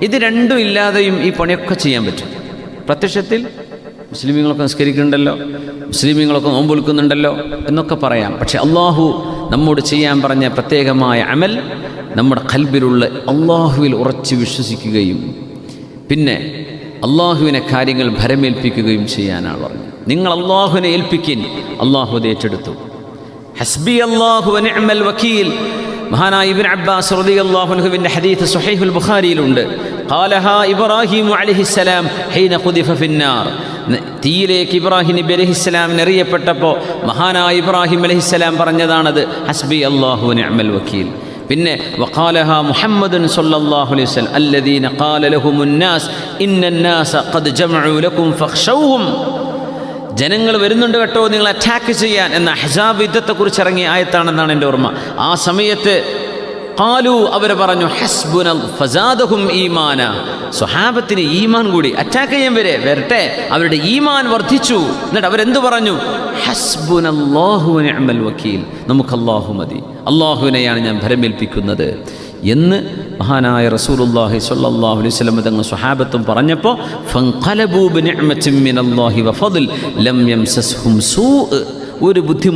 ഇത് രണ്ടും ഇല്ലാതെയും ഈ പണിയൊക്കെ ചെയ്യാൻ പറ്റും. പ്രത്യക്ഷത്തിൽ മുസ്ലിമീങ്ങളൊക്കെ നിസ്കരിക്കുന്നുണ്ടല്ലോ, മുസ്ലിമീങ്ങളൊക്കെ നോമ്പ് വിളിക്കുന്നുണ്ടല്ലോ എന്നൊക്കെ പറയാം. പക്ഷെ അള്ളാഹു നമ്മോട് ചെയ്യാൻ പറഞ്ഞ പ്രത്യേകമായ അമൽ നമ്മുടെ ഖൽബിലുള്ള അള്ളാഹുവിൽ ഉറച്ച് വിശ്വസിക്കുകയും പിന്നെ അള്ളാഹുവിനെ കാര്യങ്ങൾ ഭരമേൽപ്പിക്കുകയും ചെയ്യാനാണ് പറഞ്ഞത്. നിങ്ങൾ അള്ളാഹുവിനെ ഏൽപ്പിക്കിൻ, അള്ളാഹു അത് ഏറ്റെടുത്തു. ഹസ്ബി അല്ലാഹു വ നിഅമൽ വക്കീൽ. മഹാനായ ഇബ്നു അബ്ബാസ് റളിയല്ലാഹു അൻഹുവിന്റെ ഹദീസ് സ്വഹീഹുൽ ബുഖാരിയിലുണ്ട്. ഖാലഹാ ഇബ്രാഹിം അലൈഹിസ്സലാം ഹീന ഖുദിഫ ഫിന്നാർ. തീയിലേക്ക് ഇബ്രാഹിം നബി അലൈഹിസ്സലാമിന് എറിയപ്പെട്ടപ്പോൾ മഹാനായ ഇബ്രാഹിം അലൈഹിസ്സലാം പറഞ്ഞതാണത്, ഹസ്ബി അല്ലാഹു വ നിഅമൽ വക്കീൽ. പിന്നെ വഖാലഹാ മുഹമ്മദുൻ സ്വല്ലല്ലാഹു അലൈഹി വസല്ലം അല്ലദീന ഖാല ലഹുമുന്നാസ് ഇന്നന്നാസ ഖദ് ജമഉ ലക്കും ഫഖ്ശൗഹും. ജനങ്ങൾ വരുന്നുണ്ട് കേട്ടോ നിങ്ങൾ അറ്റാക്ക് ചെയ്യാൻ എന്ന അഹ്സാബ് യുദ്ധത്തെക്കുറിച്ച് ഇറങ്ങിയ ആയത്താണെന്നാണ് എൻ്റെ ഓർമ്മ. ആ സമയത്ത് ഖാലു അവർ പറഞ്ഞു ഹസ്ബുന ഫസാദഹും ഈമാന. സ്വഹാബത്തിന് ഈമാൻ കൂടി, അറ്റാക്ക് ചെയ്യാൻ വരട്ടെ, അവരുടെ ഈമാൻ വർദ്ധിച്ചു. എന്നിട്ട് അവരെന്തു പറഞ്ഞു? ഹസ്ബുനല്ലാഹു വ നിഅമൽ വക്കീൽ. നമുക്ക് അല്ലാഹു മതി, അല്ലാഹുവിനെയാണ് ഞാൻ ഭരമേൽപ്പിക്കുന്നത് എന്ന് മഹാനായ റസൂലുള്ളാഹി സ്വല്ലല്ലാഹു അലൈഹി വസല്ലം തങ്ങൾ സ്വഹാബത്തും പറഞ്ഞപ്പോൾ ഫൻഖലബൂ ബിനിഅമത്തിൻ മിനല്ലാഹി വഫദ്ൽ ലം യംസസ്ഹും സൂ. ഒരു ബുദ്ധിമുട്ട്